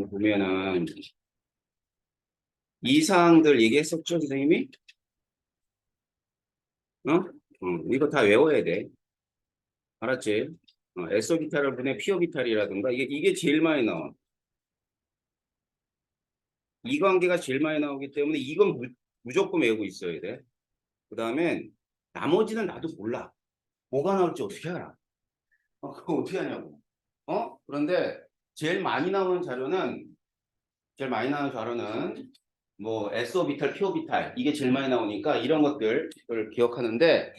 보면은 이 사항들 얘기했었죠, 선생님이? 이거 다 외워야 돼. 알았지? S오비탈을 분해 P오비탈이라든가 이게 제일 많이 나와. 이 관계가 제일 많이 나오기 때문에 이건 무조건 외우고 있어야 돼. 그 다음엔 나머지는 나도 몰라. 뭐가 나올지 어떻게 알아? 그거 어떻게 하냐고. 그런데 제일 많이 나오는 자료는 뭐 S오비탈, P오비탈 이게 제일 많이 나오니까 이런 것들을 기억하는데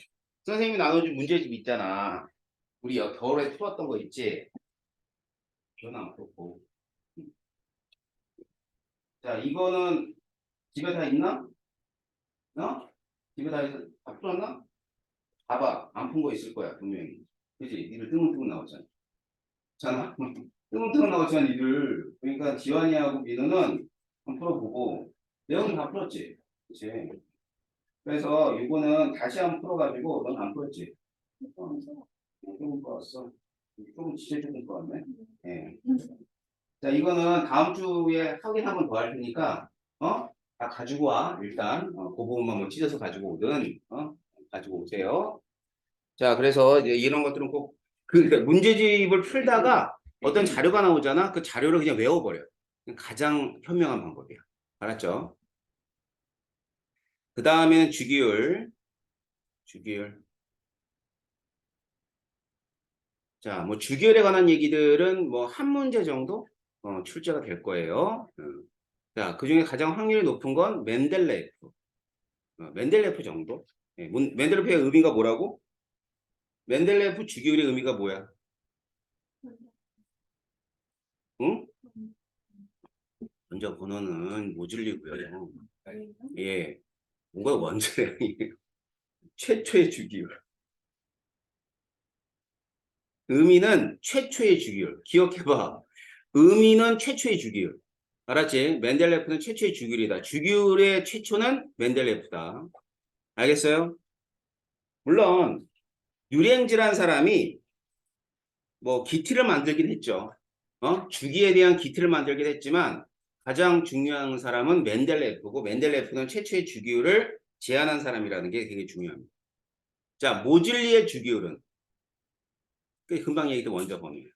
선생님이 나눠준 문제집 있잖아. 우리 겨울에 풀었던 거 있지? 이거는 안 풀었고. 자, 이거는 집에 다 있나? 집에 다 풀었나? 봐봐. 안 푼 거 있을 거야, 분명히. 그지? 니들 뜨문뜨문 나왔잖아. 뜨문뜨문 나왔잖아, 니들. 그러니까 지환이하고 민호는 한 풀어보고, 내용은 다 풀었지. 그치? 그래서 이거는 다시 한번 풀어가지고, 넌 안 풀었지? 조금 풀었어. 진짜 조금 풀었네. 예. 자, 이거는 다음 주에 확인 한번 더 할 테니까, 다 가지고 와. 일단, 그 부분만 뭐 찢어서 가지고 오든, 가지고 오세요. 자, 그래서 이제 이런 것들은 꼭, 그러니까 문제집을 풀다가 어떤 자료가 나오잖아? 그 자료를 그냥 외워버려. 가장 현명한 방법이야. 알았죠? 그 다음에는 주기율. 자, 뭐 주기율에 관한 얘기들은 뭐 한 문제 정도 출제가 될 거예요. 자, 그 중에 가장 확률이 높은 건 맨델레프. 맨델레프 정도. 맨델레프의 의미가 뭐라고? 맨델레프 주기율의 의미가 뭐야? 응? 먼저 번호는 모질리고요. 예, 뭔가 원자량이에요. 최초의 주기율. 의미는 최초의 주기율. 기억해봐. 의미는 최초의 주기율. 알았지? 맨델레프는 최초의 주기율이다. 주기율의 최초는 맨델레프다. 알겠어요? 물론 유랭즈란 사람이 뭐 기티를 만들긴 했죠. 주기에 대한 기티를 만들긴 했지만 가장 중요한 사람은 맨델레프고 맨델레프는 최초의 주기율을 제안한 사람이라는 게 되게 중요합니다. 자, 모질리의 주기율은 금방 얘기했던 원자 범위예요.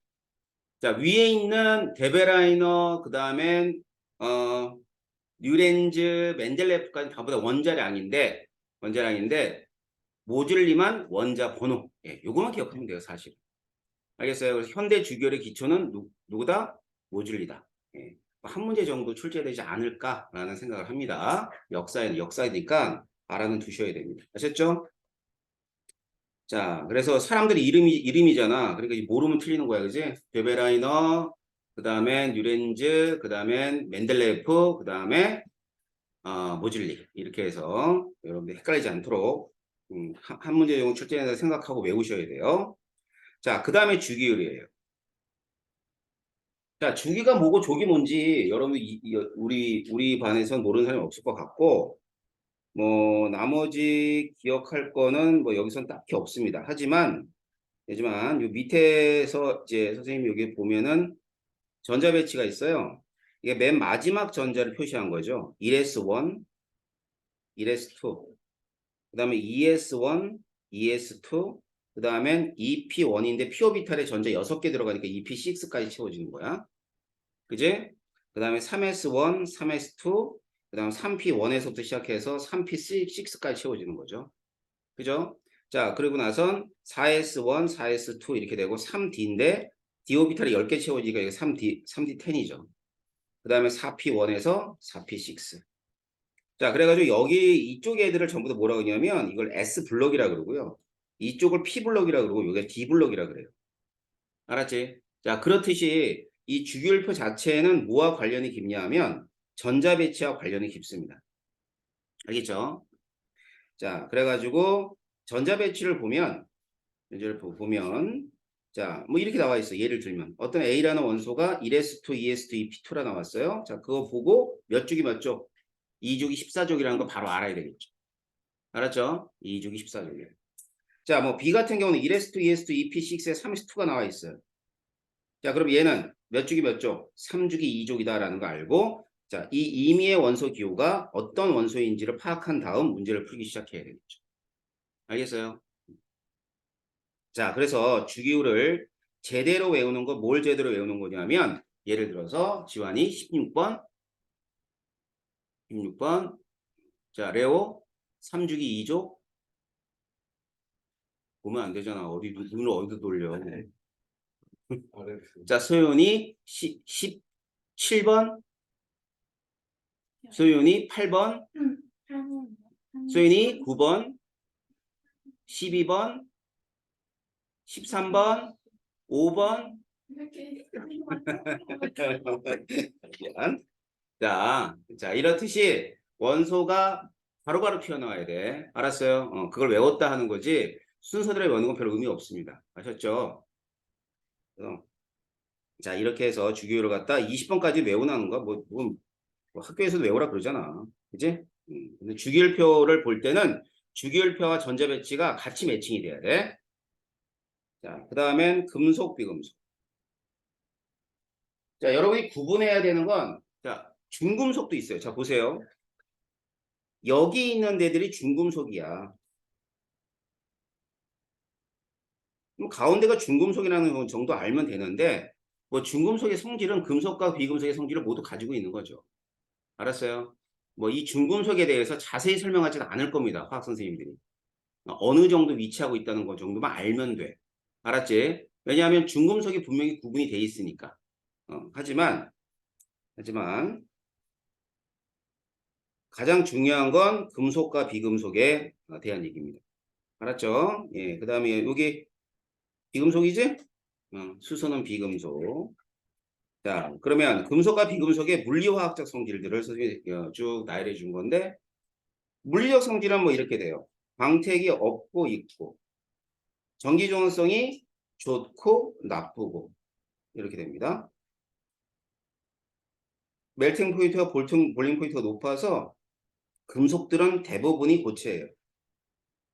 자, 위에 있는 데베라이너 그다음엔 뉴렌즈, 맨델레프까지 다보다 원자량인데 모질리만 원자 번호. 예, 요거만 기억하면 돼요, 사실. 알겠어요? 그래서 현대 주기율의 기초는 누구다? 모질리다. 예, 한 문제 정도 출제되지 않을까라는 생각을 합니다. 역사이니까 알아는 두셔야 됩니다. 아셨죠? 자, 그래서 사람들이 이름이잖아. 그러니까 모르면 틀리는 거야, 그지? 베베라이너, 그 다음에 뉴렌즈, 그 다음에 맨델레프, 그 다음에 모질리. 이렇게 해서 여러분들 헷갈리지 않도록 한 문제 정도 출제해서 생각하고 외우셔야 돼요. 자, 그 다음에 주기율이에요. 자, 주기가 뭐고 족이 뭔지 여러분 우리 반에서는 모르는 사람이 없을 것 같고 뭐 나머지 기억할 거는 뭐 여기선 딱히 없습니다. 하지만 요 밑에서 이제 선생님 여기 보면은 전자 배치가 있어요. 이게 맨 마지막 전자를 표시한 거죠. 1s1, 1s2, 그 다음에 2s1, 2s2, 그 다음엔 EP1인데 P오비탈에 전자 6개 들어가니까 EP6까지 채워지는 거야. 그지? 그 다음에 3s1, 3s2, 그 다음 3p1에서부터 시작해서 3p6까지 채워지는 거죠. 그죠? 자, 그리고 나선 4s1, 4s2 이렇게 되고 3d인데 d 오비탈이 10개 채워지니까 이게 3d10이죠. 그 다음에 4p1에서 4p6. 자, 그래가지고 여기 이쪽 애들을 전부 다 뭐라고 하냐면 이걸 S블럭이라 그러고요. 이쪽을 P블럭이라 그러고 이게 D블럭이라 그래요. 알았지? 자, 그렇듯이 이 주기율표 자체는 뭐와 관련이 깊냐 하면 전자 배치와 관련이 깊습니다. 알겠죠? 자, 그래가지고 전자 배치를 보면 자, 뭐 이렇게 나와 있어. 예를 들면 어떤 A라는 원소가 1s2, 2s2, 2p2라 나왔어요. 자, 그거 보고 몇 족이 몇 족? 2족이 14족이라는 거 바로 알아야 되겠죠. 알았죠? 2족이 14족이에요. 자, 뭐 B 같은 경우는 1s2, 2s2, 2p6에 32가 나와 있어요. 자, 그럼 얘는 몇 주기 몇 족? 3주기 2족이다라는 거 알고 자, 이 임의의 원소 기호가 어떤 원소인지를 파악한 다음 문제를 풀기 시작해야 되겠죠. 알겠어요? 자, 그래서 주기호를 제대로 외우는 거, 뭘 제대로 외우는 거냐면 예를 들어서 지환이 16번, 16번, 자, 레오 3주기 2족 보면 안 되잖아. 눈을 어디서 돌려. 자, 소윤이 17번, 소윤이 8번, 소윤이 9번, 12번, 13번, 5번. 자, 이렇듯이 원소가 바로바로 튀어나와야 돼. 알았어요? 그걸 외웠다 하는 거지 순서대로 외우는 건 별 의미 없습니다. 아셨죠? 자, 이렇게 해서 주기율을 갖다 20번까지 외우라는 거, 뭐 학교에서도 외우라 그러잖아. 그지? 근데 주기율표를 볼 때는 주기율표와 전자배치가 같이 매칭이 돼야 돼. 자, 그 다음엔 금속, 비금속. 자, 여러분이 구분해야 되는 건, 자, 중금속도 있어요. 자, 보세요. 여기 있는 데들이 중금속이야. 그럼 가운데가 중금속이라는 정도 알면 되는데, 뭐 중금속의 성질은 금속과 비금속의 성질을 모두 가지고 있는 거죠. 알았어요? 뭐 이 중금속에 대해서 자세히 설명하지는 않을 겁니다. 화학 선생님들이. 어느 정도 위치하고 있다는 것 정도만 알면 돼. 알았지? 왜냐하면 중금속이 분명히 구분이 돼 있으니까. 하지만 가장 중요한 건 금속과 비금속에 대한 얘기입니다. 알았죠? 예, 그 다음에 여기 비금속이지? 수소는 비금속. 자, 그러면 금속과 비금속의 물리화학적 성질들을 선생님이 쭉 나열해 준 건데 물리적 성질은 뭐 이렇게 돼요. 광택이 없고 있고 전기 조원성이 좋고 나쁘고 이렇게 됩니다. 멜팅 포인트와 볼링 포인트가 높아서 금속들은 대부분이 고체예요.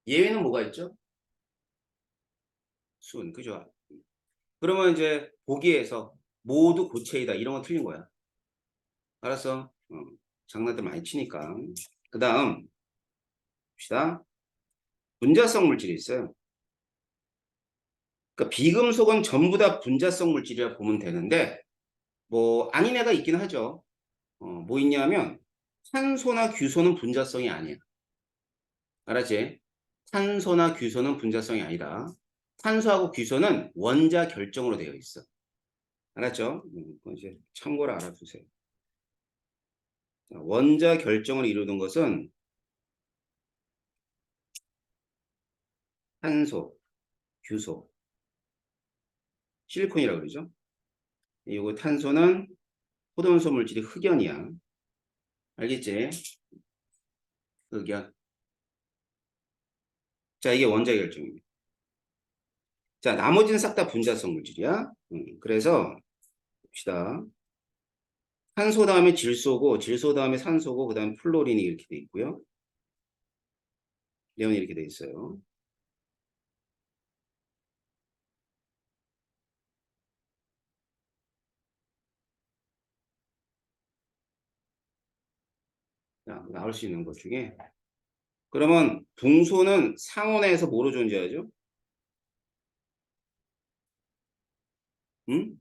예외는 뭐가 있죠? 순, 그죠? 그러면 이제 보기에서 모두 고체이다 이런 건 틀린 거야. 알았어? 장난들 많이 치니까. 그 다음 봅시다. 분자성 물질이 있어요. 그러니까 비금속은 전부 다 분자성 물질이라 보면 되는데 뭐 아닌 애가 있긴 하죠. 뭐 있냐면 탄소나 규소는 분자성이 아니야. 알았지? 탄소나 규소는 분자성이 아니다. 탄소하고 규소는 원자 결정으로 되어 있어. 알았죠? 이제 참고로 알아두세요. 원자 결정을 이루는 것은 탄소, 규소, 실리콘이라고 그러죠. 이거 탄소는 포도원소 물질이 흑연이야. 알겠지? 흑연. 자, 이게 원자 결정입니다. 자, 나머지는 싹 다 분자성 물질이야. 그래서 봅시다. 산소 다음에 질소고, 질소 다음에 산소고, 그 다음에 플로린이 이렇게 돼 있고요. 네온이 이렇게 돼 있어요. 자, 나올 수 있는 것 중에. 그러면 붕소는 상온에서 뭐로 존재하죠? 응?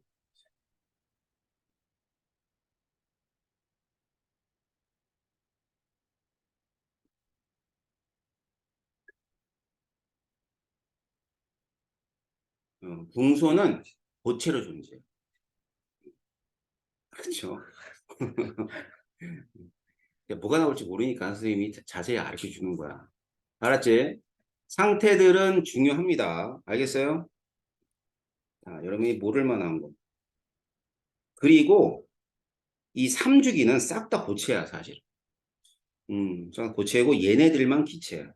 붕소는 고체로 존재해. 그렇죠. 뭐가 나올지 모르니까 선생님이 자세히 가르쳐 주는 거야. 알았지? 상태들은 중요합니다. 알겠어요? 자, 여러분이 모를 만한 거. 그리고 이 3주기는 싹 다 고체야, 사실. 싹 고체고 얘네들만 기체야.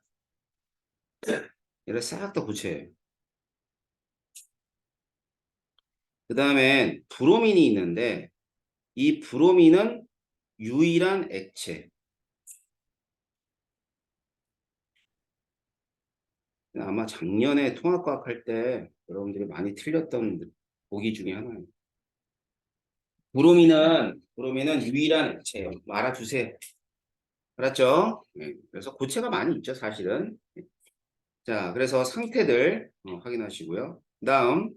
얘네 싹 다 고체예요. 그 다음에 브로민이 있는데 이 브로민은 유일한 액체. 아마 작년에 통합과학 할 때 여러분들이 많이 틀렸던 보기 중에 하나예요. 브로민은 유일한 액체예요. 알아두세요. 알았죠? 네. 그래서 고체가 많이 있죠, 사실은. 자, 그래서 상태들 확인하시고요. 그다음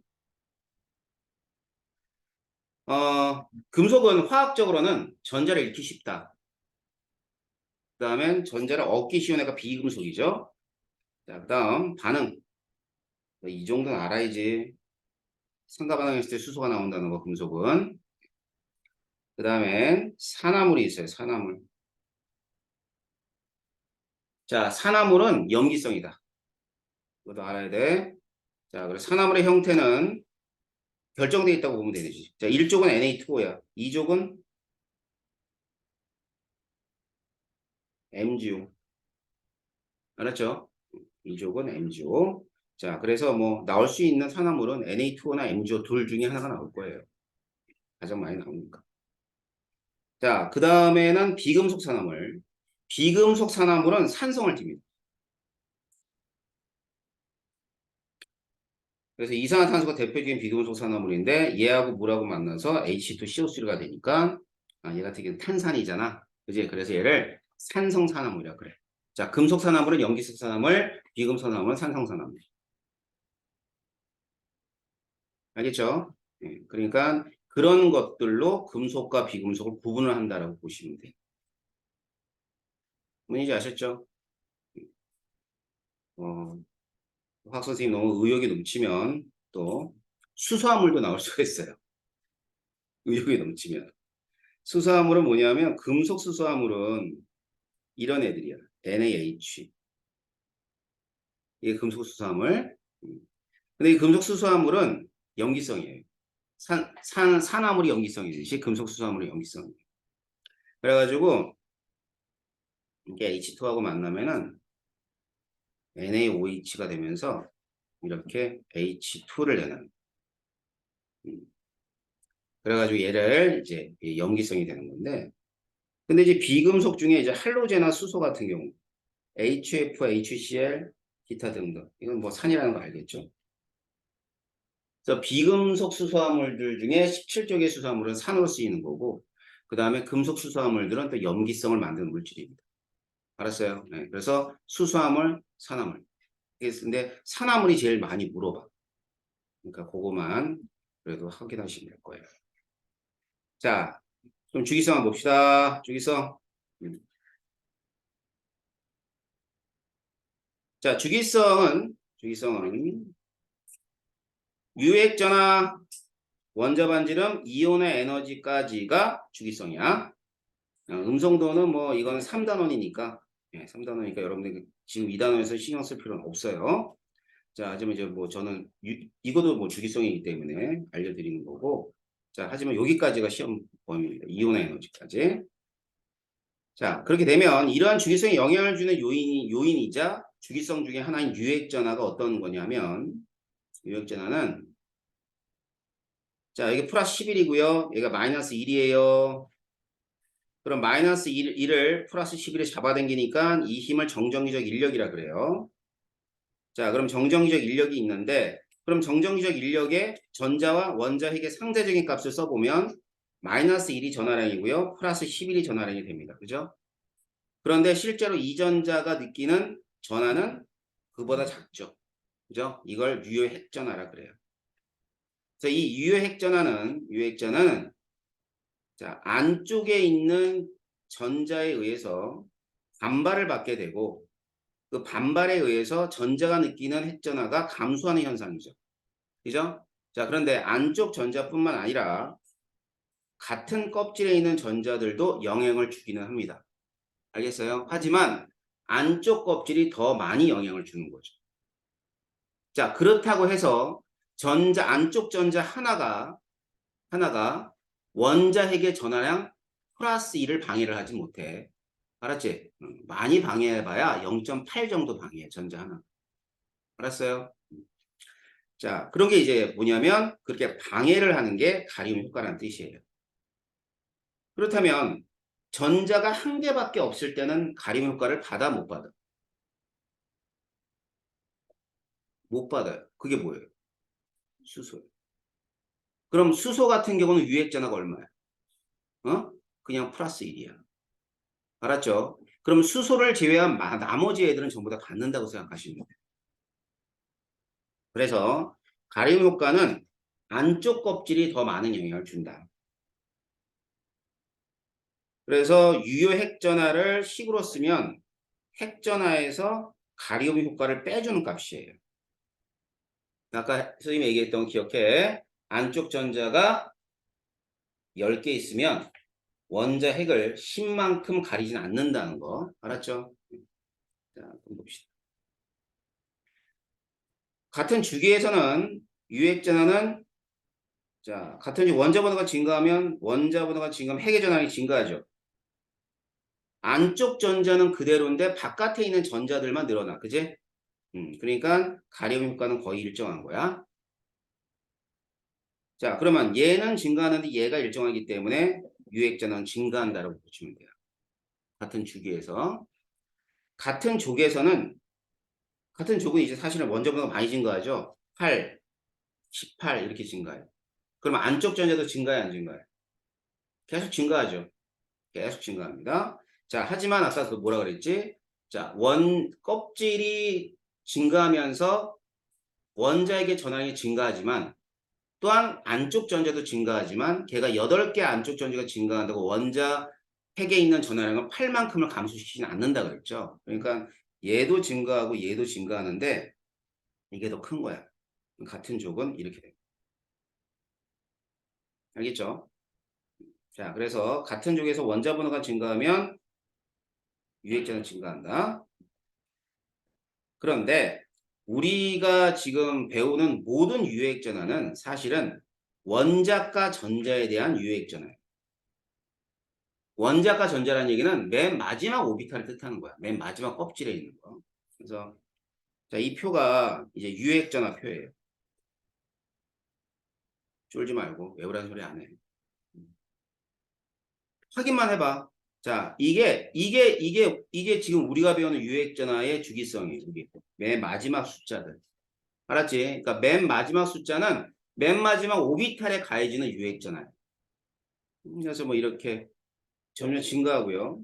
금속은 화학적으로는 전자를 잃기 쉽다. 그다음엔 전자를 얻기 쉬운 애가 비금속이죠. 자, 그다음 반응. 이 정도는 알아야지. 상가 반응했을 때 수소가 나온다는 거, 금속은. 그다음엔 산화물이 있어요. 산화물. 자, 산화물은 염기성이다. 이것도 알아야 돼. 자, 그래서 산화물의 형태는 결정되어 있다고 보면 되지. 자, 1족은 Na2O야. 2족은 MgO. 알았죠? 2족은 MgO. 자, 그래서 뭐 나올 수 있는 산화물은 Na2O나 MgO 둘 중에 하나가 나올 거예요. 가장 많이 나오니까. 자, 그 다음에는 비금속 산화물. 비금속 산화물은 산성을 띱니다. 그래서 이산화탄소가 대표적인 비금속 산화물인데 얘하고 물하고 만나서 H2CO3가 되니까 얘 같은 경우는 탄산이잖아. 그지? 그래서 얘를 산성 산화물이라 그래. 자, 금속 산화물은 염기성 산화물, 비금속 산화물은 산성 산화물. 알겠죠? 그러니까 그런 것들로 금속과 비금속을 구분을 한다라고 보시면 돼. 뭔지 아셨죠? 어, 화학 선생님 너무 의욕이 넘치면 또 수소화물도 나올 수가 있어요. 의욕이 넘치면. 수소화물은 뭐냐면 금속 수소화물은 이런 애들이야. NaH. 이게 금속 수소화물. 근데 이 금속 수소화물은 염기성이에요. 산화물이 염기성이듯이 금속 수소화물이 염기성이에요. 그래가지고 이게 H2하고 만나면은 NaOH가 되면서 이렇게 H2를 내는. 그래가지고 얘를 이제 염기성이 되는 건데, 근데 이제 비금속 중에 이제 할로제나 수소 같은 경우, HF, HCl, 기타 등등. 이건 뭐 산이라는 거 알겠죠? 그래서 비금속 수소화물들 중에 17쪽의 수소화물은 산으로 쓰이는 거고, 그 다음에 금속 수소화물들은 또 염기성을 만드는 물질입니다. 알았어요? 네. 그래서 수소화물, 산화물. 근데 산화물이 제일 많이 물어봐. 그러니까 그거만 그래도 확인하시면 될 거예요. 자, 좀 주기성 한번 봅시다. 주기성. 자, 주기성은 유액전화, 원자반지름, 이온의 에너지까지가 주기성이야. 음성도는 뭐 이건 3단원이니까 3단원이니까 여러분들 지금 2단원에서 신경 쓸 필요는 없어요. 자, 하지만 이제 뭐 저는 이것도 뭐 주기성이기 때문에 알려드리는 거고. 자, 하지만 여기까지가 시험 범위입니다. 이온의 에너지까지. 자, 그렇게 되면 이러한 주기성에 영향을 주는 요인이자 주기성 중에 하나인 유액전화가 어떤 거냐면 유액전화는 자, 이게 플러스 11이고요. 얘가 마이너스 1이에요. 그럼 마이너스 1을 플러스 11에 잡아당기니까 이 힘을 정정기적 인력이라 그래요. 자, 그럼 정정기적 인력이 있는데 그럼 정정기적 인력에 전자와 원자핵의 상대적인 값을 써보면 마이너스 1이 전하량이고요. 플러스 11이 전하량이 됩니다. 그죠? 그런데 실제로 이 전자가 느끼는 전하는 그보다 작죠. 그죠? 이걸 유효핵전하라 그래요. 그래서 이 유효핵전하는 자, 안쪽에 있는 전자에 의해서 반발을 받게 되고 그 반발에 의해서 전자가 느끼는 핵전하가 감소하는 현상이죠. 그죠? 자, 그런데 안쪽 전자뿐만 아니라 같은 껍질에 있는 전자들도 영향을 주기는 합니다. 알겠어요? 하지만 안쪽 껍질이 더 많이 영향을 주는 거죠. 자, 그렇다고 해서 안쪽 전자 하나가 원자핵의 전하량 플러스 1을 방해를 하지 못해. 알았지? 많이 방해해봐야 0.8 정도 방해해, 전자 하나. 알았어요? 자, 그런 게 이제 뭐냐면 그렇게 방해를 하는 게 가리움 효과라는 뜻이에요. 그렇다면 전자가 한 개밖에 없을 때는 가리움 효과를 받아 못 받아? 못 받아요. 그게 뭐예요? 수소예요. 그럼 수소 같은 경우는 유액전하가 얼마야? 그냥 플러스 1이야. 알았죠? 그럼 수소를 제외한 나머지 애들은 전부 다 갖는다고 생각하시면 돼요. 그래서 가림 효과는 안쪽 껍질이 더 많은 영향을 준다. 그래서 유효 핵전하를 식으로 쓰면 핵전하에서 가리움 효과를 빼주는 값이에요. 아까 선생님이 얘기했던 거 기억해. 안쪽 전자가 10개 있으면 원자 핵을 10만큼 가리진 않는다는 거. 알았죠? 자, 그럼 봅시다. 같은 주기에서는 유핵전하는 자, 같은 주 원자 번호가 증가하면 원자 번호가 증가하면 핵의 전환이 증가하죠. 안쪽 전자는 그대로인데 바깥에 있는 전자들만 늘어나. 그지? 그러니까 가리움 효과는 거의 일정한 거야. 자, 그러면 얘는 증가하는데 얘가 일정하기 때문에 유핵전환은 증가한다고 보시면 돼요. 같은 주기에서. 같은 족에서는 같은 족은 이제 사실은 원자 번호가 많이 증가하죠. 8, 18 이렇게 증가해요. 그러면 안쪽 전자도 증가해 안 증가해? 계속 증가하죠. 계속 증가합니다. 자, 하지만 아까 그 뭐라 그랬지? 자, 껍질이 증가하면서 원자에게 전환이 증가하지만 또한 안쪽 전자도 증가하지만 걔가 8개 안쪽 전자가 증가한다고 원자 핵에 있는 전하량은 8만큼을 감소시키지는 않는다 그랬죠. 그러니까 얘도 증가하고 얘도 증가하는데 이게 더 큰 거야. 같은 족은 이렇게 돼요. 알겠죠? 자, 그래서 같은 족에서 원자 번호가 증가하면 유액전은 증가한다. 그런데 우리가 지금 배우는 모든 유액전하는 사실은 원자과 전자에 대한 유액전하예요. 원자과 전자라는 얘기는 맨 마지막 오비탈을 뜻하는 거야. 맨 마지막 껍질에 있는 거. 그래서 자, 이 표가 이제 유액전하 표예요. 쫄지 말고 외우라는 소리 안 해. 확인만 해봐. 자, 이게 지금 우리가 배우는 유액전하의 주기성이에요. 이게 맨 마지막 숫자들. 알았지? 그러니까 맨 마지막 숫자는 맨 마지막 오비탈에 가해지는 유액전하예요. 그래서 뭐 이렇게 점점 증가하고요.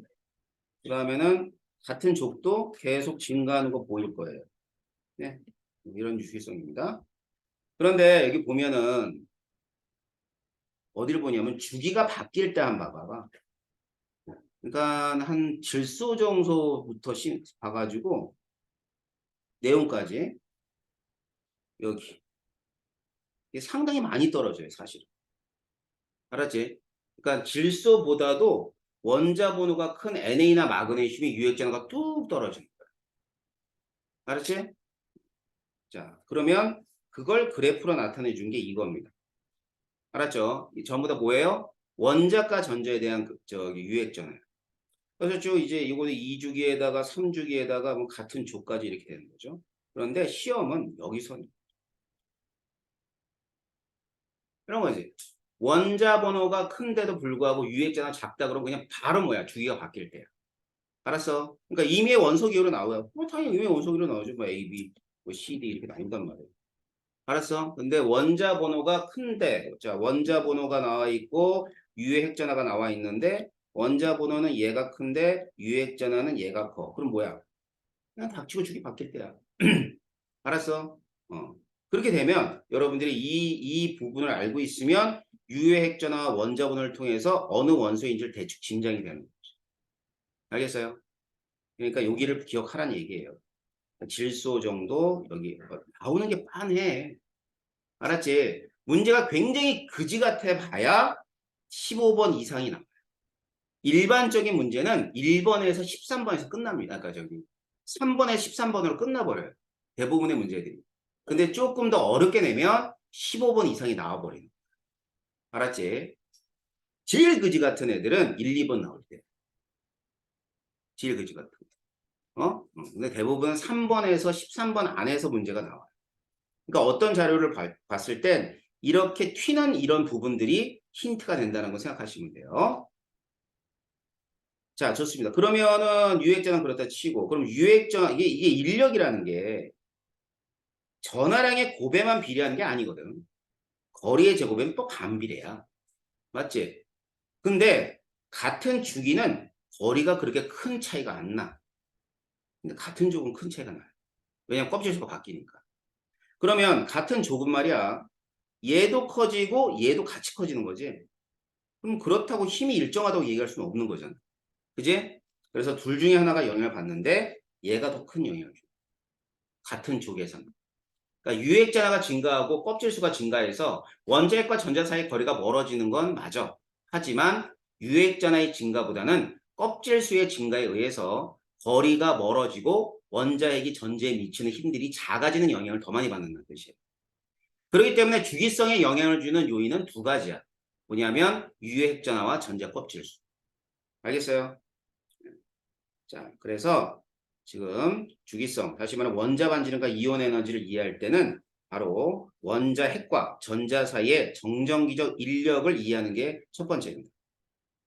그 다음에는 같은 족도 계속 증가하는 거 보일 거예요. 네. 이런 주기성입니다. 그런데 여기 보면은 어디를 보냐면 주기가 바뀔 때 한번 봐봐. 그러니까 한 질소 정도부터 봐가지고 내용까지 여기 이게 상당히 많이 떨어져요, 사실. 알았지? 그러니까 질소보다도 원자 번호가 큰 NA나 마그네슘이 유액전하가 뚝 떨어져요. 알았지? 자, 그러면 그걸 그래프로 나타내 준 게 이겁니다. 알았죠? 전부 다 뭐예요? 원자과 전자에 대한 유액전화예요. 그래서 쭉 이제 이거는 2주기에다가 3주기에다가 뭐 같은 조까지 이렇게 되는 거죠. 그런데 시험은 여기서 이런 거지. 원자 번호가 큰데도 불구하고 유액전화 작다 그러면 그냥 바로 뭐야? 주기가 바뀔 때야. 알았어? 그러니까 임의의 원소 기호로 나와요. 뭐 당연히 임의의 원소 기호로 나오죠. 뭐 A, B, 뭐 C, D 이렇게 나온단 말이에요. 알았어? 근데 원자 번호가 큰데, 자, 원자 번호가 나와 있고, 유해 핵전하가 나와 있는데, 원자 번호는 얘가 큰데, 유해 핵전하는 얘가 커. 그럼 뭐야? 그냥 닥치고 주기 바뀔 때야. 알았어? 그렇게 되면, 여러분들이 이 부분을 알고 있으면, 유해 핵전하와 원자 번호를 통해서 어느 원소인지를 대충 짐작이 되는 거죠. 알겠어요? 그러니까 여기를 기억하라는 얘기예요. 질소 정도, 여기, 나오는 게 빤해. 알았지? 문제가 굉장히 그지 같아 봐야 15번 이상이 나와요. 일반적인 문제는 1번에서 13번에서 끝납니다. 그러니까 저기 3번에서 13번으로 끝나버려요. 대부분의 문제들이. 근데 조금 더 어렵게 내면 15번 이상이 나와버리는 거예요. 알았지? 제일 그지 같은 애들은 1, 2번 나올 때. 제일 그지 같은 근데 대부분 3번에서 13번 안에서 문제가 나와요. 그러니까 어떤 자료를 봤을 땐 이렇게 튀는 이런 부분들이 힌트가 된다는 거 생각하시면 돼요. 자, 좋습니다. 그러면은 유액전환 그렇다 치고, 그럼 이게 인력이라는 게 전하량의 곱에만 비례하는 게 아니거든. 거리의 제곱에는 또 반비례야. 맞지? 근데 같은 주기는 거리가 그렇게 큰 차이가 안 나. 근데 같은 족은 큰 차이가 나요. 왜냐면 껍질 수가 바뀌니까. 그러면 같은 족은 말이야. 얘도 커지고 얘도 같이 커지는 거지. 그럼 그렇다고 힘이 일정하다고 얘기할 수는 없는 거잖아. 그지? 그래서 둘 중에 하나가 영향을 받는데 얘가 더 큰 영향을 줘. 같은 족에서는. 그러니까 유액전하가 증가하고 껍질 수가 증가해서 원자핵과 전자 사이 거리가 멀어지는 건 맞아. 하지만 유액전하의 증가보다는 껍질 수의 증가에 의해서 거리가 멀어지고 원자핵이 전지에 미치는 힘들이 작아지는 영향을 더 많이 받는다는 뜻이에요. 그렇기 때문에 주기성에 영향을 주는 요인은 두 가지야. 뭐냐면 유액전하와 전자 껍질수. 알겠어요? 자, 그래서 지금 주기성, 다시 말하면 원자 반지름과 이온 에너지를 이해할 때는 바로 원자 핵과 전자 사이의 정전기적 인력을 이해하는 게 첫 번째입니다.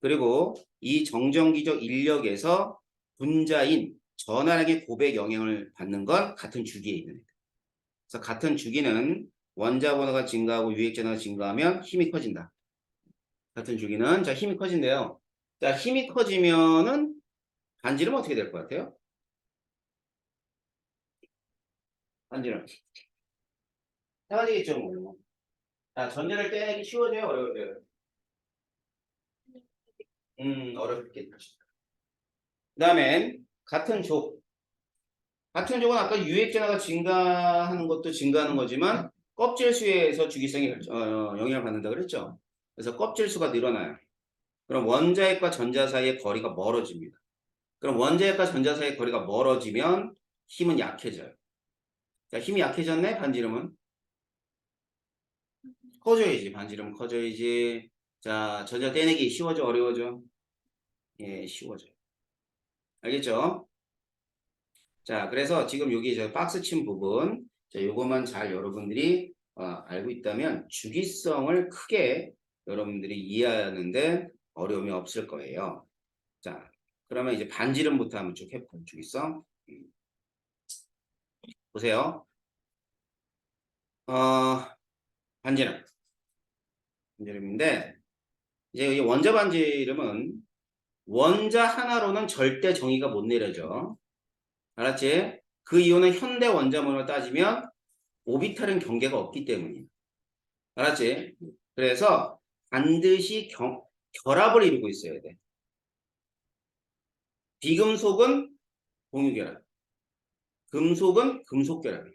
그리고 이 정전기적 인력에서 분자인 전하량의 곱의 영향을 받는 건 같은 주기에 있는 애들. 그래서 같은 주기는 원자 번호가 증가하고 유액 전하가 증가하면 힘이 커진다. 같은 주기는 자 힘이 커진대요. 자 힘이 커지면은 반지름 어떻게 될 것 같아요? 반지름 사라지겠죠 뭐. 자 전자를 떼내기 쉬워져요 어려워져요? 어렵겠다. 그 다음에 같은 족은 아까 유액 전하가 증가하는 것도 증가하는 거지만 껍질 수에서 주기성이 영향을 받는다 그랬죠. 그래서 껍질 수가 늘어나요. 그럼 원자핵과 전자 사이의 거리가 멀어집니다. 그럼 원자핵과 전자 사이의 거리가 멀어지면 힘은 약해져요. 자, 힘이 약해졌네? 반지름은 커져야지. 반지름은 커져야지. 자, 전자 떼내기 쉬워져 어려워져? 예, 쉬워져요. 알겠죠? 자, 그래서 지금 여기 저 박스 친 부분, 자, 요거만 잘 여러분들이 알고 있다면 주기성을 크게 여러분들이 이해하는데 어려움이 없을 거예요. 자, 그러면 이제 반지름부터 한번 쭉 해볼게요. 주기성. 보세요. 어, 반지름. 반지름인데, 이제 이 원자 반지름은 원자 하나로는 절대 정의가 못 내려져. 알았지? 그 이유는 현대 원자문을 따지면 오비탈은 경계가 없기 때문이야. 알았지? 그래서 반드시 결합을 이루고 있어야 돼. 비금속은 공유결합, 금속은 금속결합이야.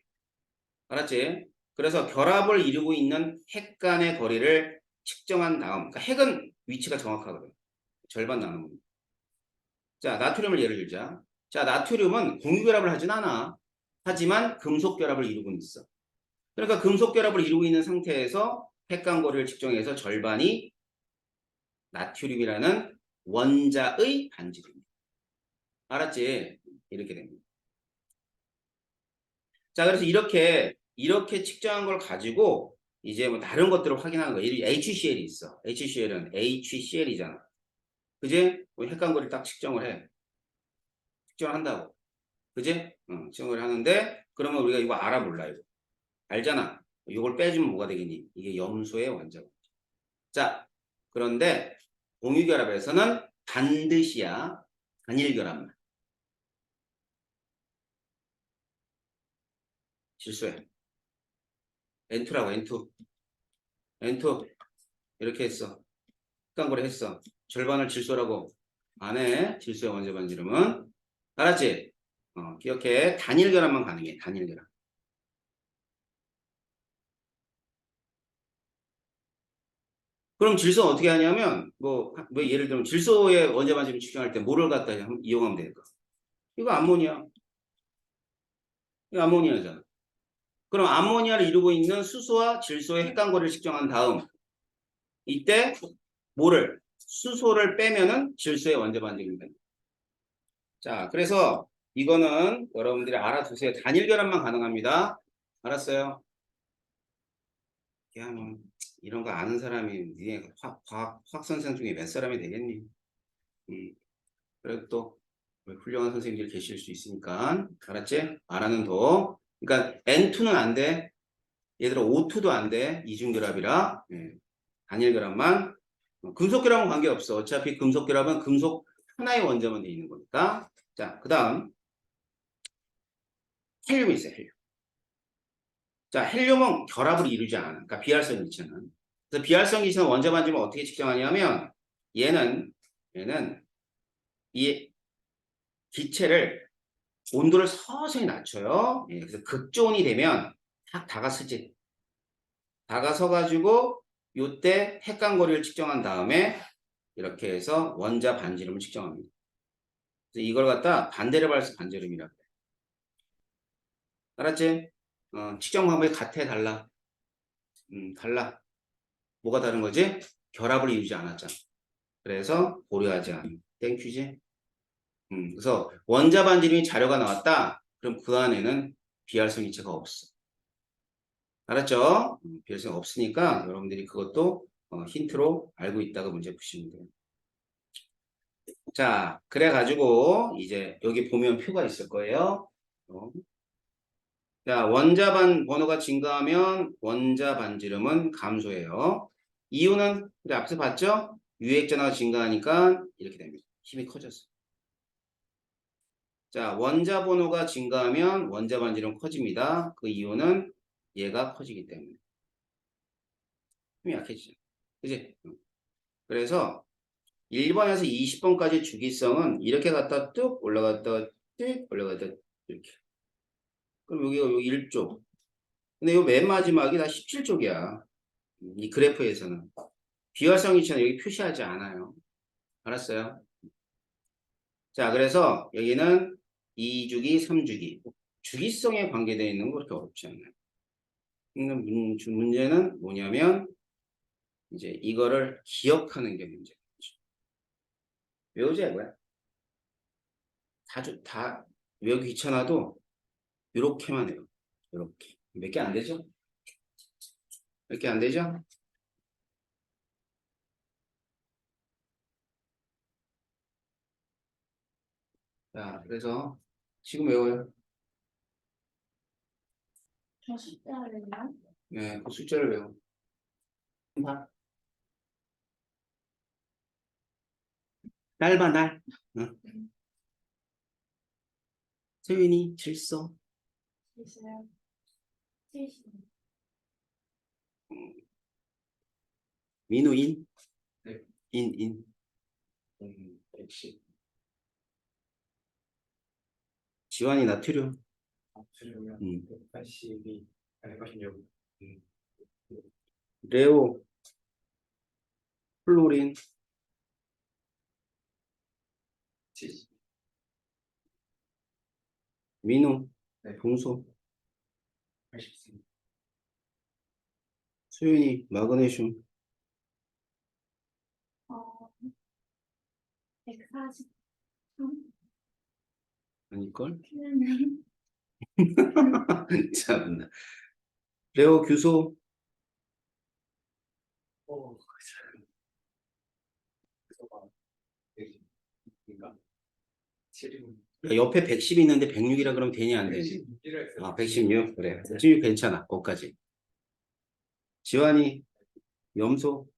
알았지? 그래서 결합을 이루고 있는 핵 간의 거리를 측정한 다음, 그러니까 핵은 위치가 정확하거든. 절반 나누는. 자, 나트륨을 예를 들자. 자, 나트륨은 공유결합을 하진 않아. 하지만 금속결합을 이루고 있어. 그러니까 금속결합을 이루고 있는 상태에서 핵 간 거리를 측정해서 절반이 나트륨이라는 원자의 반지름입니다. 알았지? 이렇게 됩니다. 자, 그래서 이렇게 측정한 걸 가지고 이제 뭐 다른 것들을 확인하는 거예요. HCl이 있어. HCl은 HCl이잖아. 그지? 핵간거리를 딱 측정을 해. 측정을 한다고. 그지? 측정을 하는데 그러면 우리가 이거 알아 몰라 이거. 알잖아. 이걸 빼주면 뭐가 되겠니? 이게 염소의 원자고. 자, 그런데 공유결합에서는 반드시야 단일결합만. 질소야. N2라고 N2. N2 이렇게 했어. 흑강고리 했어. 절반을 질소라고 안 해. 질소의 원자 반지름은. 알았지? 기억해. 단일 결합만 가능해. 단일 결합. 그럼 질소는 어떻게 하냐면 뭐 예를 들면 질소의 원자 반지름 측정할 때 뭐를 갖다 이용하면 될까? 이거 암모니아. 이거 암모니아잖아. 그럼 암모니아를 이루고 있는 수소와 질소의 핵간거리를 측정한 다음 이때 뭐를 수소를 빼면은 질소의 원자 반지름이 됩니다. 자, 그래서 이거는 여러분들이 알아두세요. 단일 결합만 가능합니다. 알았어요? 야, 뭐 이런 거 아는 사람이 니네 화학 선생 중에 몇 사람이 되겠니? 그래도 또 훌륭한 선생님들이 계실 수 있으니까 알았지? 알아는 더. 그러니까 N2는 안 돼. 얘들아 O2도 안 돼. 이중결합이라 단일 결합만 금속결합은 관계없어. 어차피 금속결합은 금속 하나의 원자만 돼 있는 거니까. 자, 그 다음 헬륨이 있어요. 헬륨. 자, 헬륨은 결합을 이루지 않아. 그러니까 비활성 기체는. 그래서 비활성 기체는 원자 반지름을 어떻게 측정하냐면 얘는 이 기체를 온도를 서서히 낮춰요. 예, 그래서 극조온이 되면 딱 다가서지. 다가서가지고 요때 핵광거리를 측정한 다음에 이렇게 해서 원자 반지름을 측정합니다. 그래서 이걸 갖다 반데르발스 반지름이라고 해요. 알았지? 측정 방법이 같아, 달라? 달라. 뭐가 다른 거지? 결합을 이루지 않았잖아. 그래서 고려하지 않은. 땡큐지? 그래서 원자 반지름이 자료가 나왔다. 그럼 그 안에는 비활성 이체가 없어. 알았죠? 비활성 없으니까 여러분들이 그것도 힌트로 알고 있다가 문제 푸시면 돼요. 자, 그래가지고 이제 여기 보면 표가 있을 거예요. 자, 원자 번호가 증가하면 원자 반지름은 감소해요. 이유는 우리 앞서 봤죠? 유액전화가 증가하니까 이렇게 됩니다. 힘이 커졌어. 자, 원자 번호가 증가하면 원자 반지름 커집니다. 그 이유는 얘가 커지기 때문에. 힘이 약해지죠. 그지? 그래서 1번에서 20번까지 주기성은 이렇게 갔다 뚝 올라갔다 뚝 올라갔다 이렇게. 그럼 여기가 여기 1쪽. 근데 이 맨 마지막이 다 17쪽이야. 이 그래프에서는. 비활성 이체는 여기 표시하지 않아요. 알았어요? 자, 그래서 여기는 2주기, 3주기. 주기성에 관계되어 있는 거 그렇게 어렵지 않아요. 문제는 뭐냐면 이제 이거를 기억하는 게 문제죠. 외우자 이거야. 다 외우기 귀찮아도 이렇게만 해요. 이렇게. 몇 개 안 되죠? 몇 개 안 되죠? 자, 그래서 지금 외워요. 저 숫자를요? 네, 그 숫자를 외워. 봐. 날 봐, 날. 응? 세윤이 질서. 있어요. 70. 민우인. 네. 인. 110. 지환이 나트륨. 수lượng 182, 186. 레오. 플로린. 70. 민우. 네. 동소. 80. 수윤이 마그네슘. 143. 아닐걸? 틀렸네. 참나. 레오 규소. 오, 그래서 100인가? 7인. 옆에 110 있는데 106이라 그러면 되니 안 되니? 116이라 했어요. 아, 116. 그래. 116 괜찮아. 거기까지. 지환이 염소.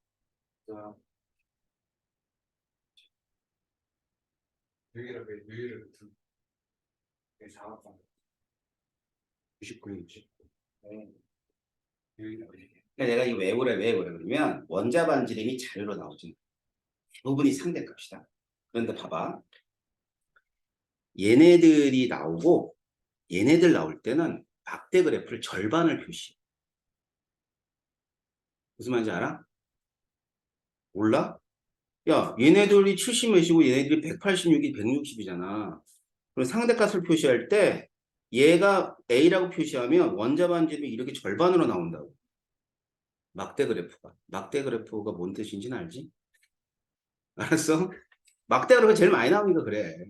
유일을 4학번 99. 유일을 내가 이거 왜 그래 그러면 원자 반지름이 자료로 나오지. 대부분이 상대값이다. 그런데 봐봐. 얘네들이 나오고 얘네들 나올 때는 막대 그래프를 절반을 표시해. 무슨 말인지 알아? 몰라? 야, 얘네들이 70몇이고 얘네들이 186이 160이잖아. 그럼 상대값을 표시할 때 얘가 A라고 표시하면 원자 반지름이 이렇게 절반으로 나온다고. 막대 그래프가. 막대 그래프가 뭔 뜻인지는 알지? 알았어? 막대 그래프가 제일 많이 나오니까 그래.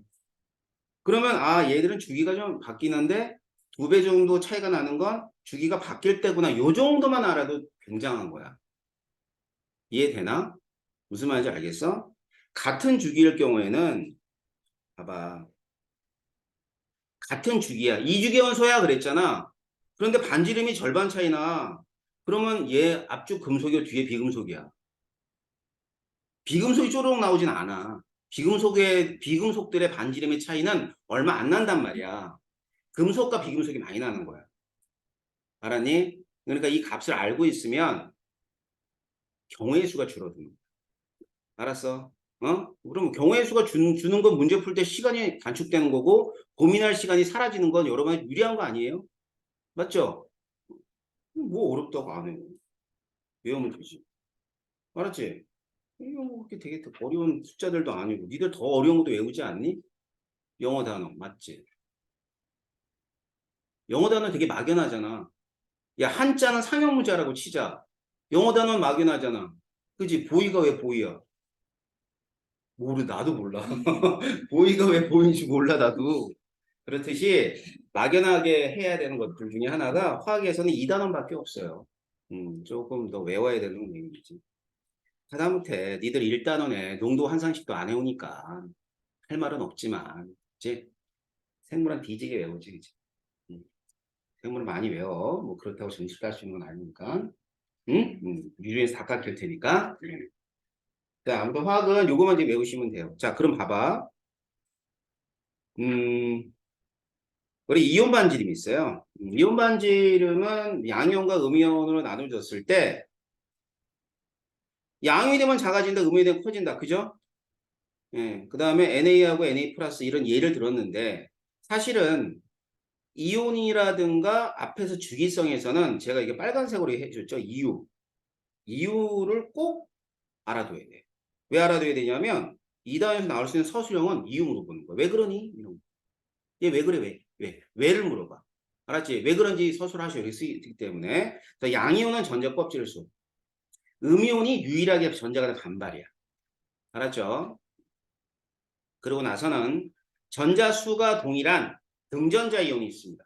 그러면 얘들은 주기가 좀 바뀌는데 2배 정도 차이가 나는 건 주기가 바뀔 때구나. 요 정도만 알아도 굉장한 거야. 이해되나? 무슨 말인지 알겠어? 같은 주기일 경우에는 봐봐. 같은 주기야. 2주기 원소야 그랬잖아. 그런데 반지름이 절반 차이나. 그러면 얘 앞쪽 금속이고 뒤에 비금속이야. 비금속이 쪼르륵 나오진 않아. 비금속들의 반지름의 차이는 얼마 안 난단 말이야. 금속과 비금속이 많이 나는 거야. 알았니? 그러니까 이 값을 알고 있으면 경우의 수가 줄어드는 거야. 알았어? 그럼 경우의 수가 주는 건 문제 풀 때 시간이 단축되는 거고 고민할 시간이 사라지는 건 여러분한테 유리한 거 아니에요? 맞죠? 뭐 어렵다고 안 해. 외우면 되지. 알았지? 이거 뭐 그렇게 되게 어려운 숫자들도 아니고 니들 더 어려운 것도 외우지 않니? 영어 단어 맞지? 영어 단어 되게 막연하잖아. 야 한자는 상형문자라고 치자. 영어 단어는 막연하잖아. 그지? 보이가 왜 보이야? 나도 몰라. 보이가 왜 보이인지 몰라 나도. 그렇듯이 막연하게 해야 되는 것들 중에 하나가 화학에서는 2단원밖에 없어요. 조금 더 외워야 되는 얘기지. 하다못해 니들 1단원에 농도 환상식도 안 해오니까 할 말은 없지만 이제 생물은 뒤지게 외우지 그치? 생물은 많이 외워. 뭐 그렇다고 정식 딸 수 있는 건 아니니까. 응? 유주에서 다 깎일 테니까. 자, 아무튼 화학은 요거만 이제 외우시면 돼요. 자, 그럼 봐봐. 음, 우리 이온 반지름이 있어요. 이온 반지름은 양이온과 음이온으로 나눠졌을 때 양이 되면 작아진다, 음이 되면 커진다. 그죠? 예. 그 다음에 NA하고 NA 플러스 이런 예를 들었는데 사실은 이온이라든가 앞에서 주기성에서는 제가 이게 빨간색으로 해줬죠. 이유를 꼭 알아둬야 돼. 왜 알아둬야 되냐면 이 단원에서 나올 수 있는 서술형은 이유 물어보는 거야. 왜 그러니? 이런 거. 얘 왜 그래? 왜? 왜를 물어봐. 알았지? 왜 그런지 서술하셔. 이렇게 쓰기 때문에. 양이온은 전자 껍질수. 음이온이 유일하게 전자가 반발이야. 알았죠? 그러고 나서는 전자수가 동일한 등전자 이온이 있습니다.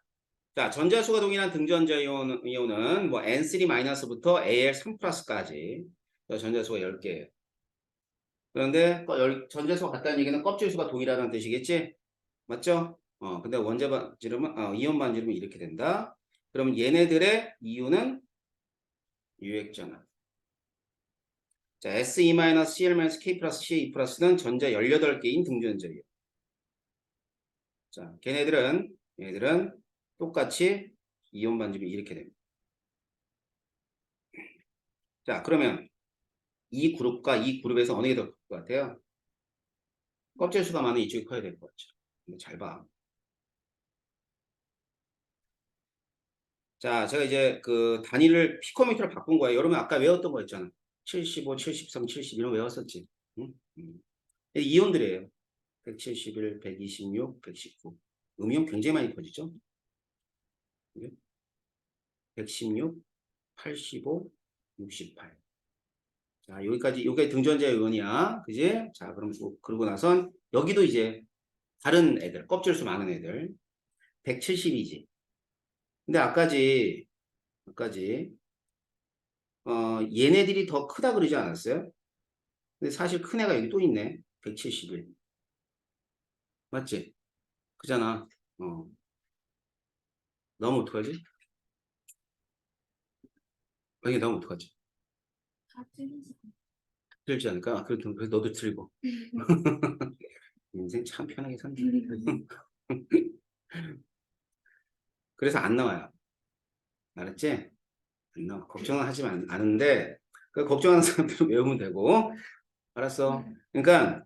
자, 전자수가 동일한 등전자 이온은 뭐 N3-부터 Al3 플러스까지 전자수가 10개예요. 그런데 전자수가 같다는 얘기는 껍질수가 동일하다는 뜻이겠지? 맞죠? 근데 원자 반지름은 이온 반지름은 이렇게 된다. 그러면 얘네들의 이유는 유액전압. 자, Se-Cl-K 플러스 Ca 플러스는 전자 18개인 등전자예요. 자, 얘네들은 똑같이 이온 반지름이 이렇게 됩니다. 자, 그러면 이 그룹과 이 그룹에서 어느 게 더 클 것 같아요? 껍질 수가 많은 이쪽이 커야 될 것 같죠. 근데 잘 봐. 자, 제가 이제 그 단위를 피코미터로 바꾼 거예요. 여러분 아까 외웠던 거 있잖아. 75, 73, 70 이런 거 외웠었지. 응? 이온들이에요. 171, 126, 119. 음이온 굉장히 많이 커지죠. 116, 85, 68. 자, 여기까지 등전자 이온이야. 그지? 자, 그럼 그러고 나선 여기도 이제 다른 애들, 껍질수 많은 애들. 170이지. 근데 아까지 얘네들이 더 크다 그러지 않았어요? 근데 사실 큰 애가 여기 또 있네. 171. 맞지? 그잖아. 너무 어떡하지? 이게 너무 어떡하지? 다 틀리지. 들지 않을까? 그래도 너도 들고. 인생 참 편하게 산다. 그래서 안 나와요. 알았지? 안 나와. 걱정은 하지 않은데, 그 걱정하는 사람들은 외우면 되고. 알았어. 그러니까,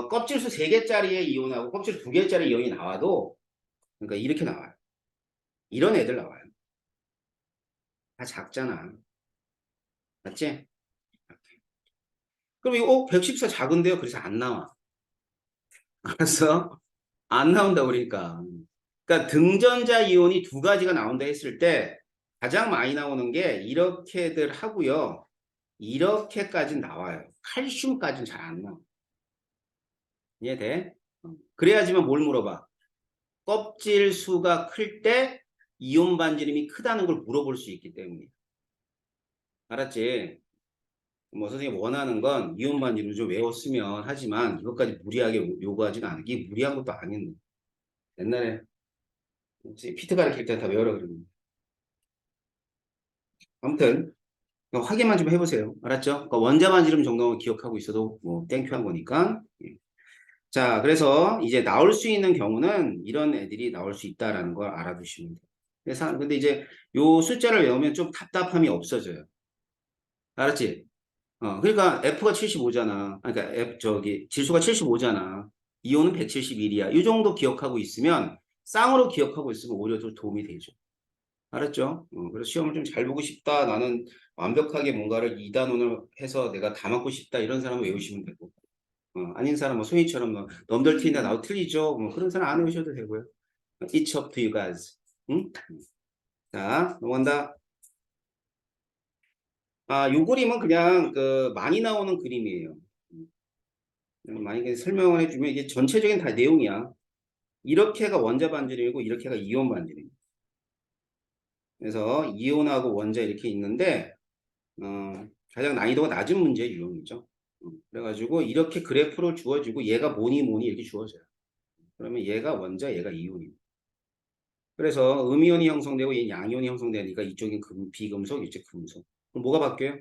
껍질수 3개짜리의 이온하고 껍질 2개짜리 이온이 나와도, 그러니까 이렇게 나와요. 이런 애들 나와요. 다 작잖아. 맞지? 그럼 이거 114 작은데요? 그래서 안 나와. 알았어? 안 나온다 그러니까. 그러니까 등전자 이온이 2가지가 나온다 했을 때 가장 많이 나오는 게 이렇게들 하고요. 이렇게까지 나와요. 칼슘까지는 잘 안 나와. 이해돼? 그래야지만 뭘 물어봐. 껍질 수가 클 때 이온 반지름이 크다는 걸 물어볼 수 있기 때문이야. 알았지? 뭐 선생님 원하는 건 이온 반지름 좀 외웠으면 하지만 이것까지 무리하게 요구하지는 않아. 이게 무리한 것도 아닌데. 옛날에 피트 가르칠 때 다 외우라 그러는데. 아무튼 확인만 좀 해보세요. 알았죠? 그러니까 원자 반지름 정도만 기억하고 있어도 뭐 땡큐한 거니까. 예. 자, 그래서 이제 나올 수 있는 경우는 이런 애들이 나올 수 있다라는 걸 알아두시면 돼요. 근데 이제 요 숫자를 외우면 좀 답답함이 없어져요. 알았지? 그러니까 F가 75잖아. 그러니까 질소가 75잖아. 이온은 171이야. 이 정도 기억하고 있으면 쌍으로 기억하고 있으면 오히려 좀 도움이 되죠. 알았죠? 그래서 시험을 좀 잘 보고 싶다. 나는 완벽하게 뭔가를 2단원을 해서 내가 다 맞고 싶다. 이런 사람은 외우시면 되고. 아닌 사람, 뭐, 소희처럼, 뭐, 넘들 틀린다, 나도 틀리죠. 뭐, 그런 사람 안 외우셔도 되고요. It's up to you guys. 응? 자, 넘어간다. 요 그림은 그냥, 많이 나오는 그림이에요. 만약에 설명을 해주면 이게 전체적인 다 내용이야. 이렇게가 원자 반지름이고, 이렇게가 이온 반지름. 그래서 이온하고 원자 이렇게 있는데, 가장 난이도가 낮은 문제 유형이죠. 그래가지고 이렇게 그래프를 주어지고 얘가 뭐니 이렇게 주어져요. 그러면 얘가 원자, 얘가 이온입니다. 그래서 음이온이 형성되고 얘 양이온이 형성되니까 이쪽은 비금속, 이쪽 금속. 그럼 뭐가 바뀌어요?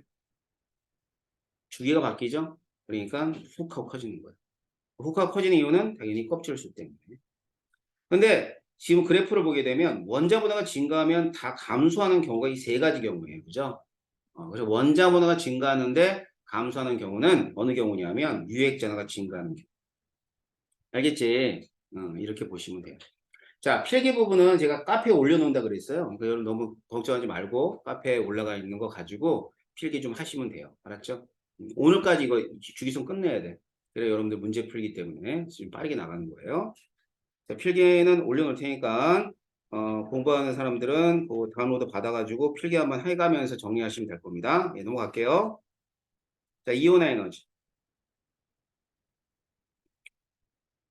주기가 바뀌죠? 그러니까 훅 하고 커지는 거예요. 훅 하고 커지는 이유는 당연히 껍질수 때문에. 근데 지금 그래프를 보게 되면 원자 분화가 증가하면 다 감소하는 경우가 이 세 가지 경우예요. 그죠? 그래서 원자 분화가 증가하는데 감소하는 경우는 어느 경우냐면 유액전화가 증가하는 경우. 알겠지? 이렇게 보시면 돼요. 자, 필기 부분은 제가 카페에 올려놓는다 그랬어요. 그러니까 여러분 너무 걱정하지 말고 카페에 올라가 있는 거 가지고 필기 좀 하시면 돼요. 알았죠? 오늘까지 이거 주기성 끝내야 돼. 그래 여러분들 문제 풀기 때문에 지금 빠르게 나가는 거예요. 자, 필기는 올려놓을 테니까 공부하는 사람들은 그 다운로드 받아가지고 필기 한번 해가면서 정리하시면 될 겁니다. 예, 넘어갈게요. 자, 이온 에너지.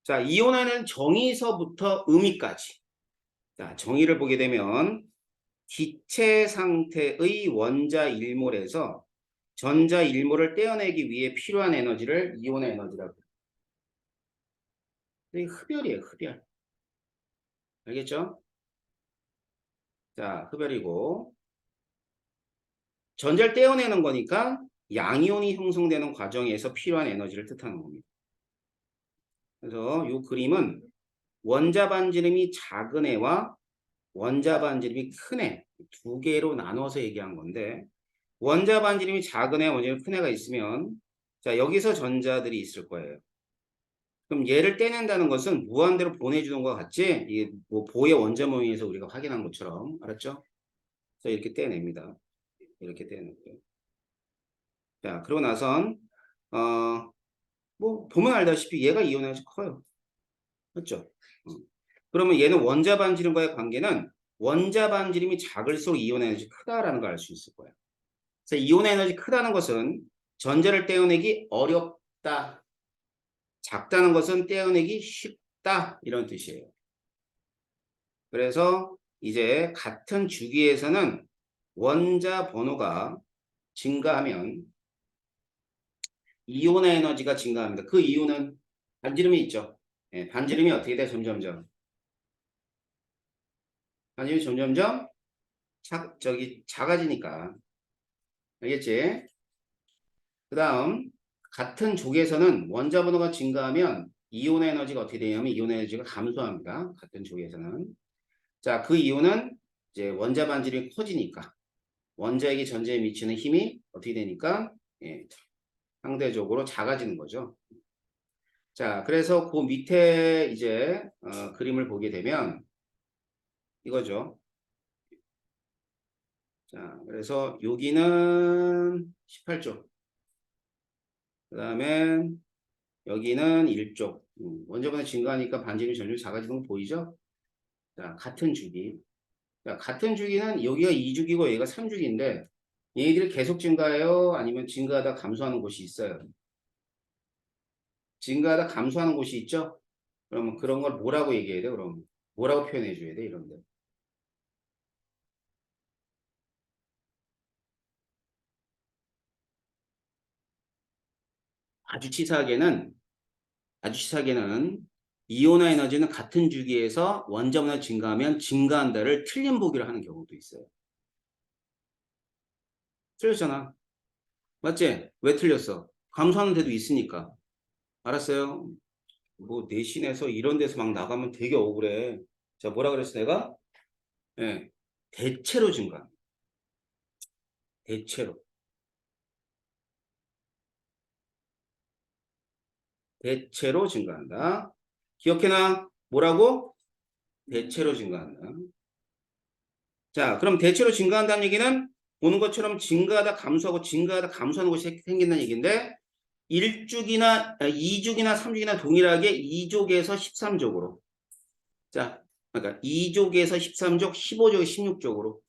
자, 이온에는 정의서부터 의미까지. 자, 정의를 보게 되면 기체 상태의 원자 1몰에서 전자 1몰을 떼어내기 위해 필요한 에너지를 이온의 에너지라고 해요. 이게 흡열이에요, 흡열. 알겠죠? 자, 흡열이고 전자를 떼어내는 거니까 양이온이 형성되는 과정에서 필요한 에너지를 뜻하는 겁니다. 그래서 이 그림은 원자 반지름이 작은 애와 원자 반지름이 큰 애 두 개로 나눠서 얘기한 건데 원자 반지름이 작은 애, 원자 반지름이 큰 애가 있으면 자 여기서 전자들이 있을 거예요. 그럼 얘를 떼낸다는 것은 무한대로 보내주는 것 같지? 이게 뭐 보의 원자 모형에서 우리가 확인한 것처럼 알았죠? 그래서 이렇게 떼냅니다. 이렇게 떼내고요. 자 그러고 나선 뭐 보면 알다시피 얘가 이온에너지 커요. 그렇죠? 그러면 얘는 원자 반지름과의 관계는 원자 반지름이 작을수록 이온 에너지 크다라는 걸 알 수 있을 거예요. 그래서 이온 에너지 크다는 것은 전자를 떼어내기 어렵다. 작다는 것은 떼어내기 쉽다. 이런 뜻이에요. 그래서 이제 같은 주기에서는 원자 번호가 증가하면 이온의 에너지가 증가합니다. 그 이유는 반지름이 있죠. 예, 반지름이 어떻게 돼? 점점점. 반지름이 점점점 작아지니까. 알겠지? 그 다음 같은 족에서는 원자 번호가 증가하면 이온 에너지가 어떻게 되냐면 이온 에너지가 감소합니다. 같은 족에서는. 자, 그 이유는 이제 원자 반지름이 커지니까 원자에게 전자에 미치는 힘이 어떻게 되니까 예, 상대적으로 작아지는 거죠. 자, 그래서 그 밑에 이제 그림을 보게 되면 이거죠. 자, 그래서 여기는 18쪽. 그 다음에 여기는 1쪽. 원자번호 증가하니까 반지름이 점점 작아지는 거 보이죠? 자, 같은 주기. 자, 같은 주기는 여기가 2주기고 여기가 3주기인데 얘들이 계속 증가해요? 아니면 증가하다 감소하는 곳이 있어요? 증가하다 감소하는 곳이 있죠? 그러면 그런 걸 뭐라고 얘기해야 돼? 그럼 뭐라고 표현해 줘야 돼? 이런데. 아주 치사하게는 아주 치사하게는 이온화 에너지는 같은 주기에서 원자번호 증가하면 증가한다를 틀린 보기를 하는 경우도 있어요. 틀렸잖아. 맞지? 왜 틀렸어? 감소하는 데도 있으니까. 알았어요? 뭐 내신에서 이런 데서 막 나가면 되게 억울해. 자, 뭐라 그랬어 내가? 예. 대체로 증가. 대체로. 대체로 증가한다. 기억해놔. 뭐라고? 대체로 증가한다. 자, 그럼 대체로 증가한다는 얘기는 보는 것처럼 증가하다 감소하고 증가하다 감소하는 것이 생긴다는 얘기인데 1죽이나 2죽이나 3죽이나 동일하게 2족에서 13족으로. 자, 그러니까 2족에서 13족, 15족에서 16족으로.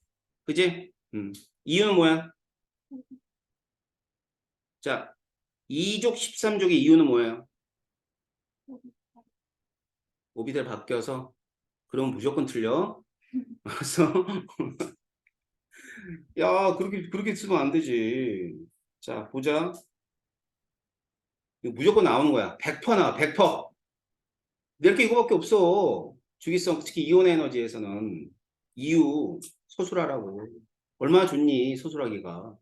그지? 이유는 뭐야? 자, 2족 13족의 이유는 뭐예요? 오비들 바뀌어서 그럼 무조건 틀려. 알았어? 야, 그렇게 쓰면 안 되지. 자, 보자. 이거 무조건 나오는 거야. 100% 나와, 100%. 낼 게 이거밖에 없어. 주기성, 특히 이온 에너지에서는. 이유, 소수라라고. 얼마나 좋니, 소수라기가.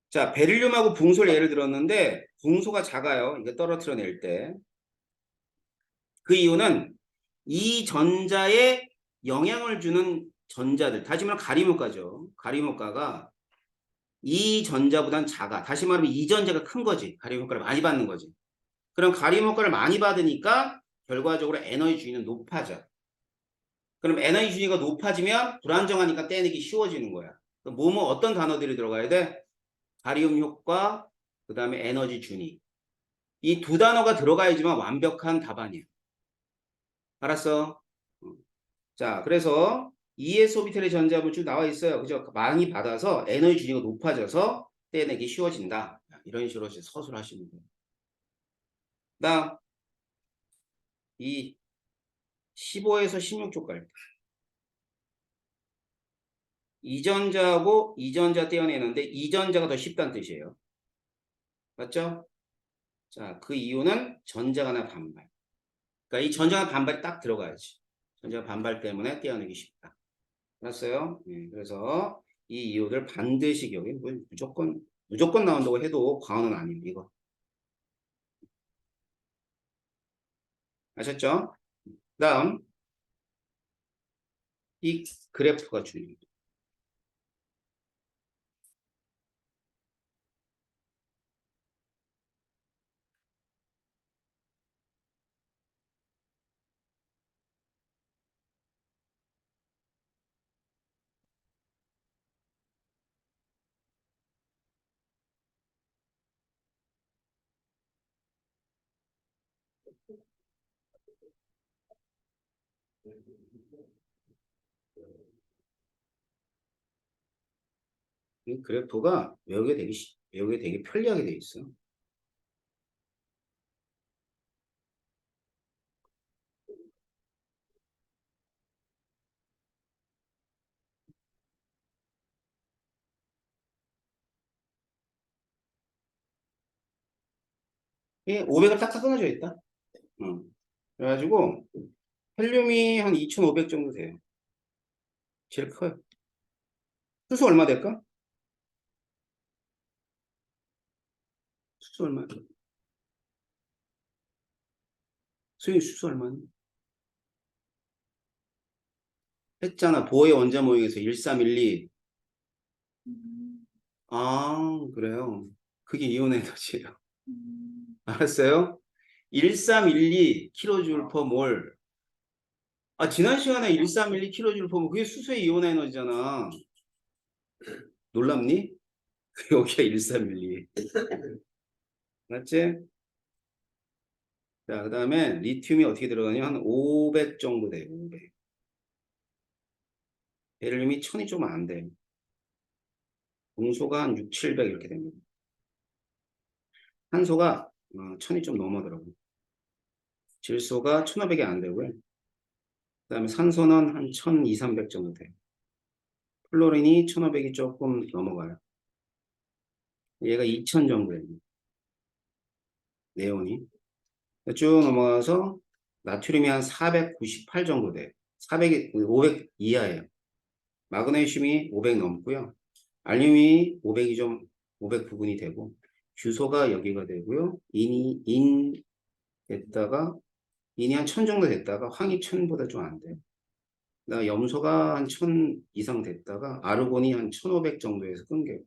자, 베릴륨하고 붕소를 예를 들었는데, 붕소가 작아요. 이거 떨어뜨려낼 때. 그 이유는 이 전자에 영향을 주는 전자들, 다시 말하면 가리목가죠. 가리목가가 이 전자보단 작아. 다시 말하면 이 전자가 큰 거지. 가리목가를 많이 받는 거지. 그럼 가리목가를 많이 받으니까 결과적으로 에너지 주기는 높아져. 그럼 에너지 주기가 높아지면 불안정하니까 떼내기 쉬워지는 거야. 그럼 뭐뭐 어떤 단어들이 들어가야 돼? 가리움 효과, 그 다음에 에너지 준위. 이 두 단어가 들어가야지만 완벽한 답안이야. 알았어? 자, 그래서 2의 오비텔의 전자분 쭉 나와 있어요. 그죠? 많이 받아서 에너지 준위가 높아져서 떼내기 쉬워진다. 이런 식으로 서술을 하시면 돼요. 다음, 이 15에서 16쪽 갈 때. 이전자하고 이전자 떼어내는데 이전자가 더 쉽다는 뜻이에요. 맞죠? 자, 그 이유는 전자가나 반발. 그러니까 이 전자가 반발이 딱 들어가야지. 전자가 반발 때문에 떼어내기 쉽다. 알았어요? 그래서 이 이유들 반드시 기억해. 무조건 나온다고 해도 과언은 아니에요. 이거. 아셨죠? 다음, 이 그래프가 중요해요. 이 그래프가 외우기 되게 편리하게 돼 있어. 이 500을 딱딱 끊어져 있다. 그래가지고 헬륨이 한 2,500 정도 돼요. 제일 커요. 수소 얼마 될까? 수소 얼마? 수익 수소 얼마니? 했잖아. 보의 원자 모형에서 1312. 음, 아, 그래요. 그게 이온 에너지예요. 음, 알았어요? 1312 킬로줄 퍼 몰. 아, 지난 시간에 1312 킬로줄 퍼 몰. 그게 수소의 이온 에너지잖아. 놀랍니? 여기가 1312. 맞지? 자, 그 다음에 리튬이 어떻게 들어가냐? 한 500 정도 돼요. 500. 베릴륨이 1000이 좀 안 돼요. 공소가 한 6, 700 이렇게 됩니다. 산소가 1000이 좀 넘어더라고요. 질소가 1500이 안 되고요. 그 다음에 산소는 한 1200, 300 정도 돼요. 플로린이 1500이 조금 넘어가요. 얘가 2000 정도 됩니다. 네온이. 쭉 넘어가서 나트륨이 한 498 정도 돼요. 400이, 500 이하예요. 마그네슘이 500 넘고요. 알루미늄이 500이 좀 500 부근이 되고 규소가 여기가 되고요. 인 됐다가 인이 한 1000 정도 됐다가 황이 1000보다 좀 안 돼요. 그다음에 염소가 한 1000 이상 됐다가 아르곤이 한 1500 정도에서 끊겨요.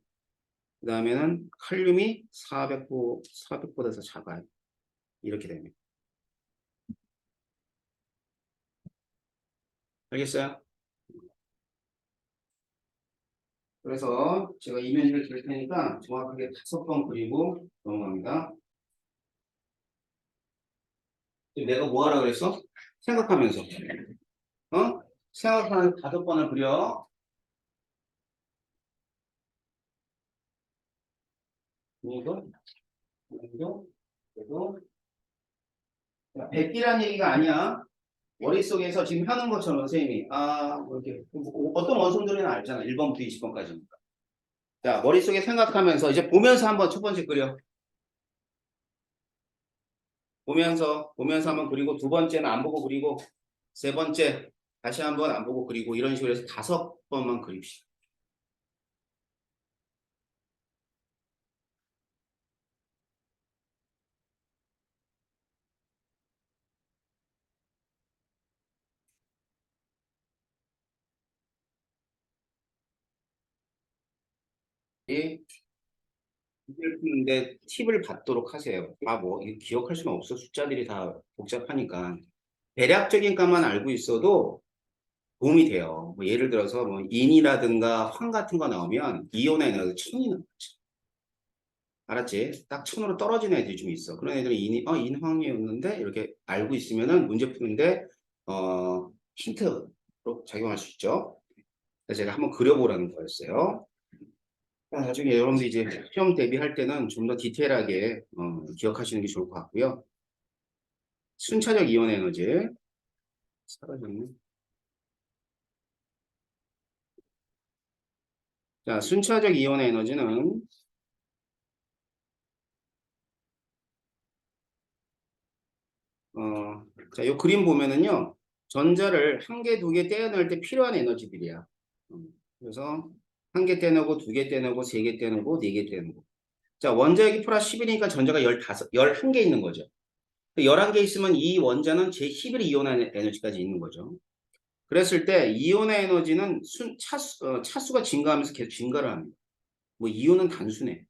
그 다음에는 칼륨이 400보다 더 작아요. 이렇게 됩니다. 알겠어요? 그래서 제가 이면식을 그릴 테니까 정확하게 5번 그리고 넘어갑니다. 내가 뭐 하라 그랬어? 생각하면서. 어? 생각하는 5번을 그려. 이거, 이거. 100기란 얘기가 아니야. 머릿속에서 지금 하는 것처럼 선생님이 뭐 이렇게 어떤 원소들은 알잖아. 1번부터 20번까지니까. 자, 머릿속에 생각하면서 이제 보면서 한번 첫 번째 그려. 보면서 한번 그리고 두 번째는 안 보고 그리고 세 번째 다시 한번 안 보고 그리고 이런 식으로 해서 5번만 그립시다. 이 문제를 푸는데 팁을 받도록 하세요. 뭐 기억할 수는 없어. 숫자들이 다 복잡하니까. 대략적인 값만 알고 있어도 도움이 돼요. 뭐 예를 들어서 뭐 인이라든가 황 같은 거 나오면 이온의 에너지 1000이 나오죠. 알았지? 딱 1000으로 떨어지는 애들이 좀 있어. 그런 애들은 인황이었는데 이렇게 알고 있으면은 문제 푸는데 힌트로 작용할 수 있죠. 그래서 제가 한번 그려보라는 거였어요. 나중에 여러분들 이제 시험 대비할 때는 좀 더 디테일하게 기억하시는 게 좋을 것 같고요. 순차적 이온 에너지 사라졌네. 자, 순차적 이온 에너지는 자, 이 그림 보면은요, 전자를 한 개, 두 개 떼어낼 때 필요한 에너지들이야. 그래서 한 개 떼내고, 두 개 떼내고, 세 개 떼내고, 네 개 떼내고. 자, 원자력이 플러스 10이니까 전자가 11개 있는 거죠. 11개 있으면 이 원자는 제11의 이온 에너지까지 있는 거죠. 그랬을 때 이온의 에너지는 차수가 증가하면서 계속 증가를 합니다. 뭐 이온은 단순해.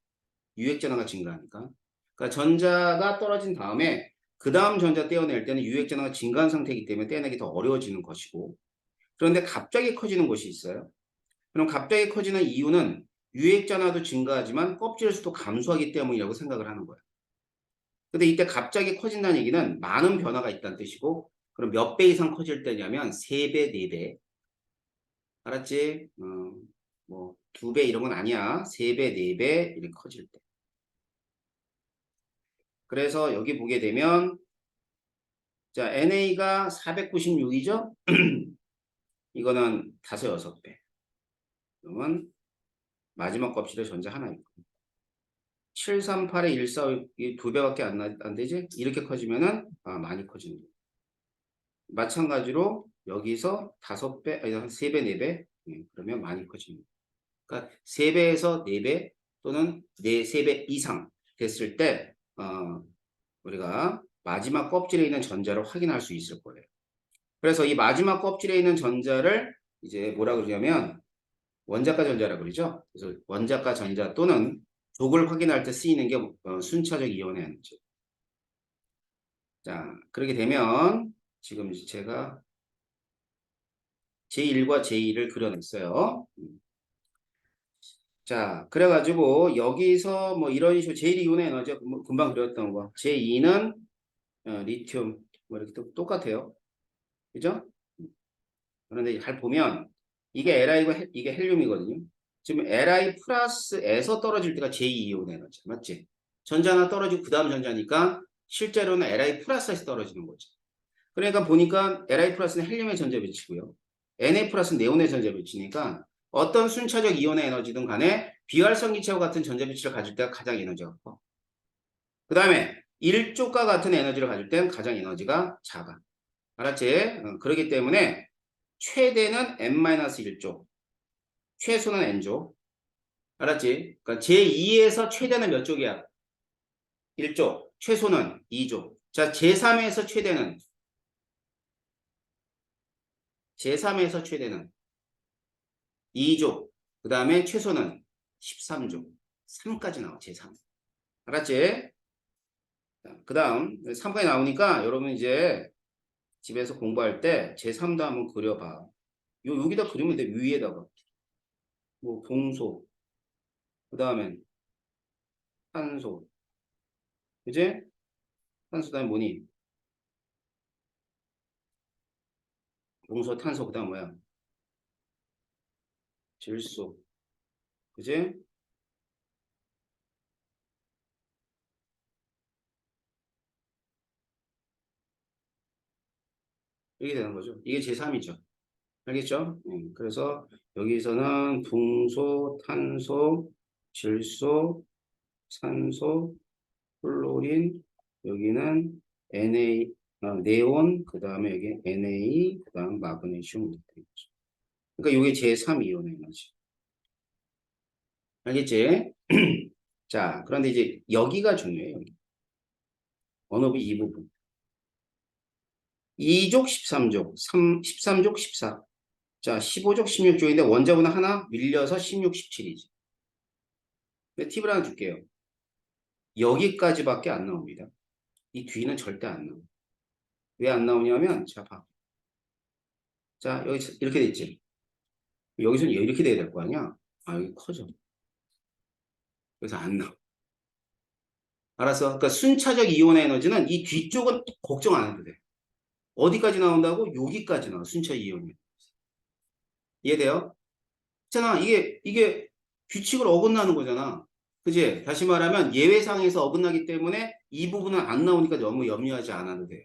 유액전화가 증가하니까. 그러니까 전자가 떨어진 다음에 그 다음 전자 떼어낼 때는 유액전화가 증가한 상태이기 때문에 떼내기 더 어려워지는 것이고, 그런데 갑자기 커지는 것이 있어요. 그럼 갑자기 커지는 이유는 유액전화도 증가하지만 껍질 수도 감소하기 때문이라고 생각을 하는 거예요. 근데 이때 갑자기 커진다는 얘기는 많은 변화가 있다는 뜻이고, 그럼 몇 배 이상 커질 때냐면 3배, 4배. 알았지? 뭐 2배 이런 건 아니야. 3배, 4배 이렇게 커질 때. 그래서 여기 보게 되면 자, NA가 496이죠? 이거는 5, 6배. 그러면 마지막 껍질에 전자 하나 있고. 738에 145, 두 배밖에 안 되지? 이렇게 커지면은 많이 커지는 거예요. 마찬가지로 여기서 5배, 아니 3배, 4배. 그러면 많이 커지는 거예요. 그러니까 3배에서 4배 또는 3배 이상 됐을 때 우리가 마지막 껍질에 있는 전자를 확인할 수 있을 거예요. 그래서 이 마지막 껍질에 있는 전자를 이제 뭐라 그러냐면 원자가 전자라고 그러죠. 그래서 원자가 전자 또는 족을 확인할 때 쓰이는 게 순차적 이온의 에너지. 자, 그렇게 되면 지금 제가 제1과 제2를 그려냈어요. 자, 그래가지고 여기서 뭐 이런 식으로 제1이 이온의 에너지 금방 그렸던 거. 제2는 리튬 뭐 이렇게 똑같아요. 그죠? 그런데 잘 보면 이게 Li고 이게 헬륨이거든요. 지금 Li 플러스에서 떨어질 때가 제2이온 에너지 맞지? 전자 하나 떨어지고 그 다음 전자니까 실제로는 Li 플러스에서 떨어지는 거죠. 그러니까 보니까 Li 플러스는 헬륨의 전자 배치고요. Na 플러스는 네온의 전자 배치니까 어떤 순차적 이온의 에너지든 간에 비활성 기체와 같은 전자 배치를 가질 때가 가장 에너지가 커. 그 다음에 일쪽과 같은 에너지를 가질 때는 가장 에너지가 작아. 알았지? 그렇기 때문에 최대는 n-1쪽. 최소는 n조. 알았지? 그러니까 제2에서 최대는 몇 족이야? 1족. 최소는 2족. 자, 제3에서 최대는 제3에서 최대는 2족. 그 다음에 최소는 13족. 3까지 나와, 제3. 알았지? 그 다음, 3까지 나오니까 여러분 이제 집에서 공부할 때 제3도 한번 그려봐. 여기다 그리면 돼, 위에다가. 뭐, 동소. 그 다음엔 탄소. 그지? 탄소 다음에 뭐니? 동소, 탄소, 그 다음 뭐야? 질소. 그지? 이렇게 되는 거죠. 이게 제3이죠. 알겠죠? 그래서 여기서는 동소, 탄소, 질소, 산소, 플로린, 여기는 Na, 네온, 그 다음에 여기 Na, 그 다음 마그네슘 이렇게 되겠죠. 그러니까 이게 제3이온의 에너지. 알겠지? 자, 그런데 이제 여기가 중요해요. 여기. 어느 부분? 이 부분. 2족, 13족, 13족, 14. 자, 15족, 16족인데 원자분은 하나 밀려서 16, 17이지. 팁을 하나 줄게요. 여기까지밖에 안 나옵니다. 이 뒤는 절대 안 나와요. 왜 안 나오냐면, 자, 봐. 자, 여기 이렇게 돼 있지. 여기서는 이렇게 돼야 될 거 아니야? 아, 여기 커져. 그래서 안 나와. 알았어? 그러니까 순차적 이온의 에너지는 이 뒤쪽은 걱정 안 해도 돼. 어디까지 나온다고? 여기까지 나와. 순차 이온이. 이해돼요? 있잖아. 이게 규칙을 어긋나는 거잖아. 그지? 다시 말하면 예외상에서 어긋나기 때문에 이 부분은 안 나오니까 너무 염려하지 않아도 돼요.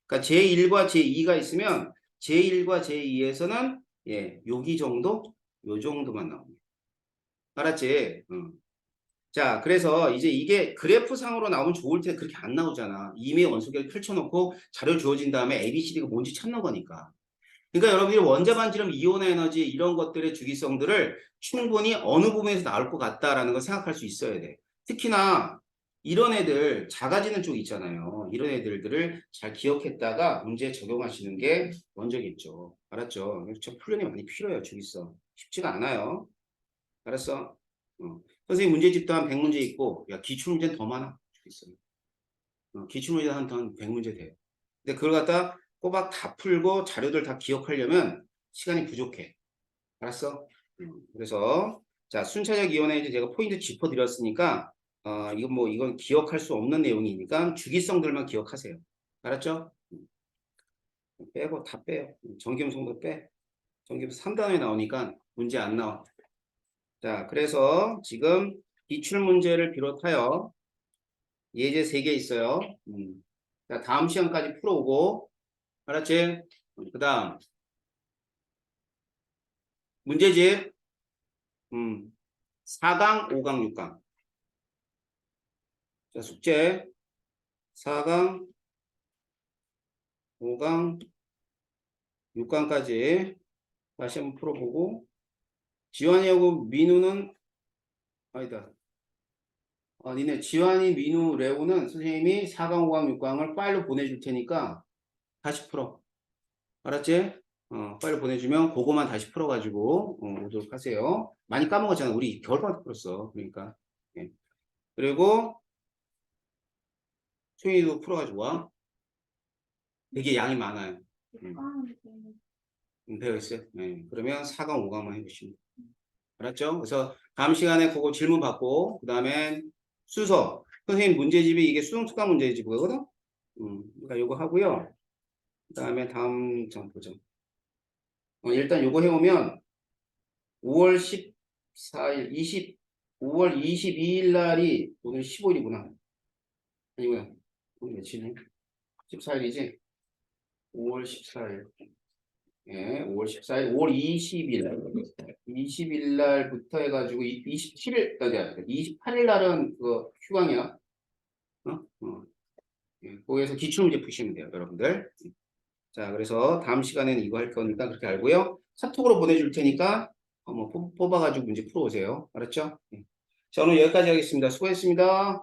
그러니까 제1과 제2가 있으면 제1과 제2에서는 예, 여기 정도? 요 정도만 나옵니다. 알았지? 응. 자, 그래서 이제 이게 그래프상으로 나오면 좋을 텐데 그렇게 안 나오잖아. 이미 원소계를 펼쳐놓고 자료 주어진 다음에 ABCD가 뭔지 찾는 거니까. 그러니까 여러분들이 원자 반지름 이온의 에너지 이런 것들의 주기성들을 충분히 어느 부분에서 나올 것 같다라는 걸 생각할 수 있어야 돼. 특히나 이런 애들 작아지는 쪽 있잖아요. 이런 애들을 잘 기억했다가 문제에 적용하시는 게 먼저겠죠. 알았죠? 저 훈련이 많이 필요해요. 주기성. 쉽지가 않아요. 알았어? 선생님 문제집도 한 100문제 있고 야 기출문제는 더 많아. 주기성. 기출문제 한 100문제 돼요. 근데 그걸 갖다 꼬박 다 풀고 자료들 다 기억하려면 시간이 부족해. 알았어? 그래서 자 순차적 이온에 이제 제가 포인트 짚어드렸으니까 이건 기억할 수 없는 내용이니까 주기성들만 기억하세요. 알았죠? 빼고 다 빼요. 전기음성도 빼. 전기음성 3단원에 나오니까 문제 안 나와. 자 그래서 지금 기출 문제를 비롯하여 예제 3개 있어요. 자 다음 시간까지 풀어오고 알았지? 그 다음 문제집 4강, 5강, 6강. 자, 숙제 4강, 5강, 6강까지 다시 한번 풀어보고 지환이하고 민우는 아니다. 니네 지환이, 민우, 레오는 선생님이 4강, 5강, 6강을 파일로 보내줄 테니까 다시 풀어. 알았지? 파일 보내주면 그거만 다시 풀어가지고 오도록 하세요. 많이 까먹었잖아. 우리 겨울방학 때 풀었어. 그러니까. 예. 그리고 수인이도 풀어가지고 와. 되게 양이 많아요. 배워 있어요. 네. 그러면 4강, 5강만 해보시면. 알았죠? 그래서 다음 시간에 그거 질문 받고, 그 다음에 순서. 선생님 문제집이 이게 수능 특강 문제집이거든? 그러니까 요거 하고요. 그 다음에 다음, 장 보자. 일단 요거 해오면 5월 14일, 5월 22일 날이 오늘 15일이구나. 아니구나. 오늘 며칠이네? 14일이지? 5월 14일. 예, 5월 14일, 5월 20일 날부터 해가지고 27일, 28일 날은 그 휴강이야. 예, 거기에서 기출문제 푸시면 돼요, 여러분들. 자, 그래서 다음 시간에는 이거 할 거니까 그렇게 알고요. 카톡으로 보내줄 테니까 한번 뽑아가지고 문제 풀어오세요. 알았죠? 자, 오늘 여기까지 하겠습니다. 수고했습니다.